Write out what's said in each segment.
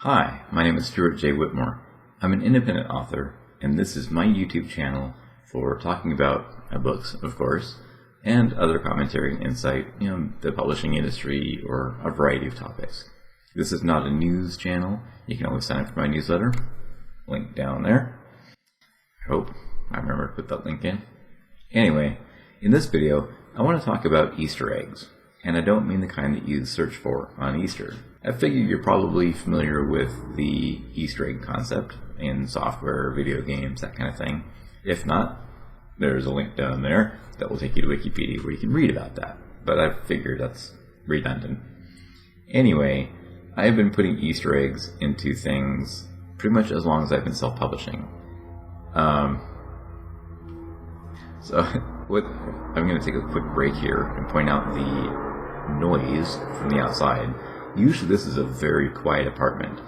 Hi, my name is Stuart J. Whitmore. I'm an independent author, and this is my YouTube channel for talking about my books, of course, and other commentary and insight, the publishing industry or a variety of topics. This is not a news channel. You can always sign up for my newsletter. Link down there. I hope I remember to put that link in. Anyway, in this video, I want to talk about Easter eggs, and I don't mean the kind that you search for on Easter. I figure you're probably familiar with the Easter egg concept in software, video games, that kind of thing. If not, there's a link down there that will take you to Wikipedia where you can read about that. But I figured that's redundant. Anyway, I've been putting Easter eggs into things pretty much as long as I've been self-publishing. I'm going to take a quick break here and point out the noise from the outside. Usually this is a very quiet apartment.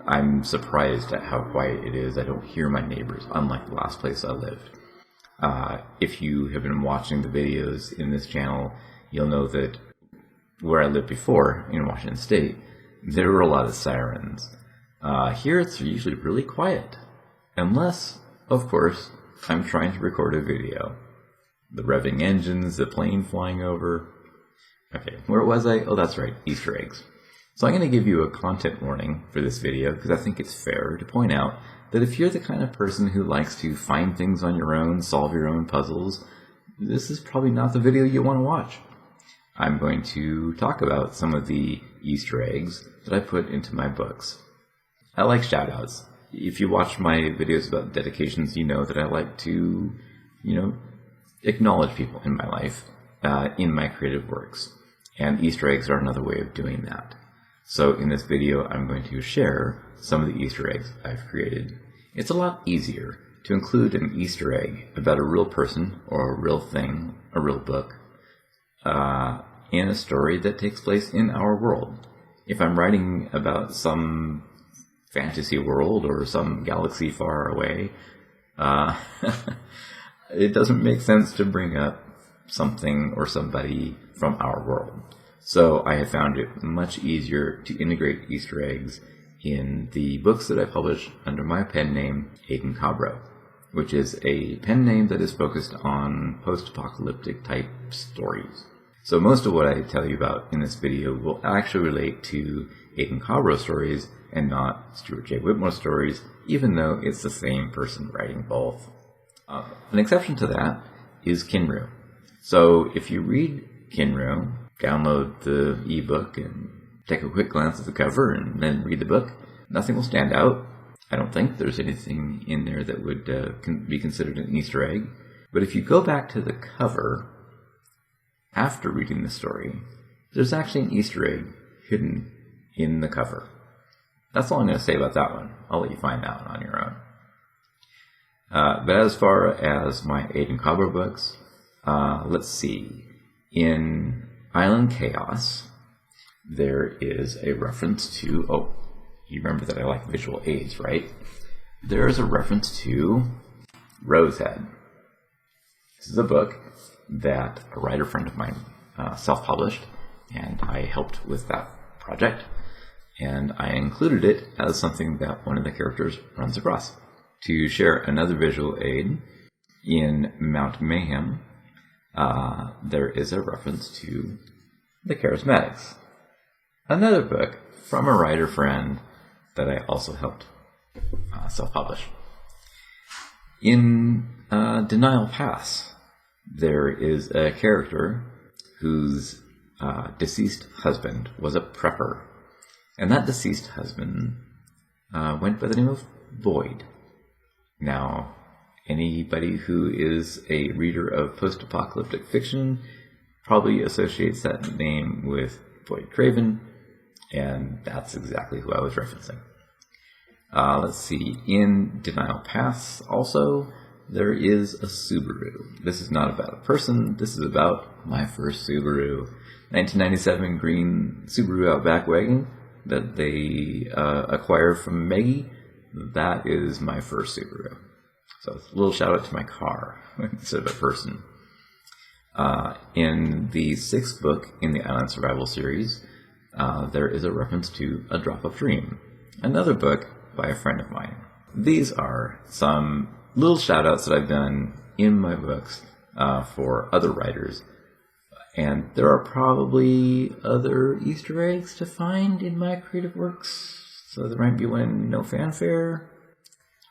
I'm surprised at how quiet it is. I don't hear my neighbors, unlike the last place I lived. If you have been watching the videos in this channel, you'll know that where I lived before, in Washington State, there were a lot of sirens. Here it's usually really quiet. Unless, of course, I'm trying to record a video. The revving engines, the plane flying over. Okay, where was I? Oh, that's right, Easter eggs. So I'm going to give you a content warning for this video because I think it's fair to point out that if you're the kind of person who likes to find things on your own, solve your own puzzles, this is probably not the video you want to watch. I'm going to talk about some of the Easter eggs that I put into my books. I like shoutouts. If you watch my videos about dedications, you know that I like to, acknowledge people in my life, in my creative works. And Easter eggs are another way of doing that. So in this video, I'm going to share some of the Easter eggs I've created. It's a lot easier to include an Easter egg about a real person or a real thing, a real book, in a story that takes place in our world. If I'm writing about some fantasy world or some galaxy far away, it doesn't make sense to bring up something or somebody from our world. So I have found it much easier to integrate Easter eggs in the books that I publish under my pen name, Aidan Cabro, which is a pen name that is focused on post-apocalyptic type stories. So most of what I tell you about in this video will actually relate to Aidan Cabro stories and not Stuart J. Whitmore stories, even though it's the same person writing both. An exception to that is Kinru. So if you read Kinru, download the ebook and take a quick glance at the cover and then read the book, nothing will stand out. I don't think there's anything in there that would be considered an Easter egg. But if you go back to the cover after reading the story, there's actually an Easter egg hidden in the cover. That's all I'm going to say about that one. I'll let you find that one on your own. But as far as my Aidan Cabro books, let's see. In Island Chaos, there is a reference to, you remember that I like visual aids, right? There is a reference to Rosehead. This is a book that a writer friend of mine self-published, and I helped with that project. And I included it as something that one of the characters runs across. To share another visual aid, in Mount Mayhem, there is a reference to the Charismatics. Another book from a writer friend that I also helped self-publish. In Denial Pass, there is a character whose deceased husband was a prepper. And that deceased husband went by the name of Boyd. Now, anybody who is a reader of post-apocalyptic fiction probably associates that name with Boyd Craven, and that's exactly who I was referencing. Let's see, in Denial Pass also, there is a Subaru. This is not about a person, this is about my first Subaru. 1997 green Subaru Outback wagon that they acquired from Meggie. That is my first Subaru. So it's a little shout out to my car instead of a person. In the 6th book in the Island Survival series, there is a reference to A Drop of Dream. another book by a friend of mine. These are some little shout-outs that I've done in my books for other writers. And there are probably other Easter eggs to find in my creative works. So there might be one in No Fanfare.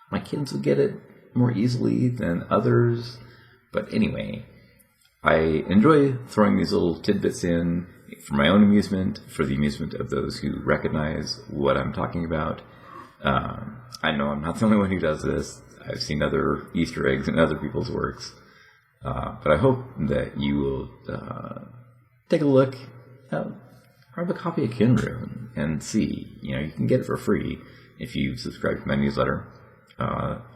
My kids will get it more easily than others. But anyway, I enjoy throwing these little tidbits in for my own amusement, for the amusement of those who recognize what I'm talking about. I know I'm not the only one who does this. I've seen other Easter eggs in other people's works. But I hope that you will take a look, grab a copy of Kinru and see. You can get it for free if you subscribe to my newsletter.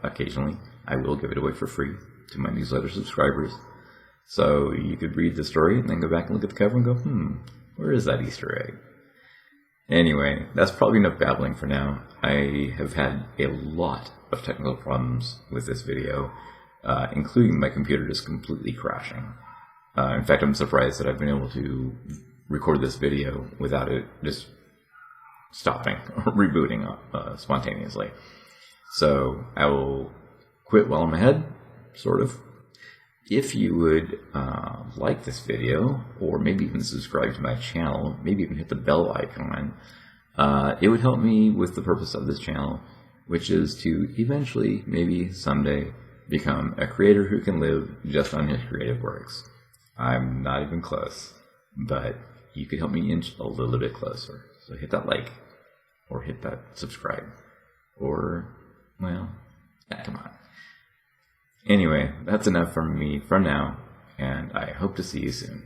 Occasionally, I will give it away for free to my newsletter subscribers. So you could read the story and then go back and look at the cover and go, where is that Easter egg? Anyway, that's probably enough babbling for now. I have had a lot of technical problems with this video, including my computer just completely crashing. In fact, I'm surprised that I've been able to record this video without it just stopping or rebooting spontaneously. So I will quit while I'm ahead, sort of. If you would like this video, or maybe even subscribe to my channel, maybe even hit the bell icon, it would help me with the purpose of this channel, which is to eventually, maybe someday, become a creator who can live just on his creative works. I'm not even close, but you could help me inch a little bit closer. So hit that like, or hit that subscribe, or, well, come on. Anyway, that's enough from me for now, and I hope to see you soon.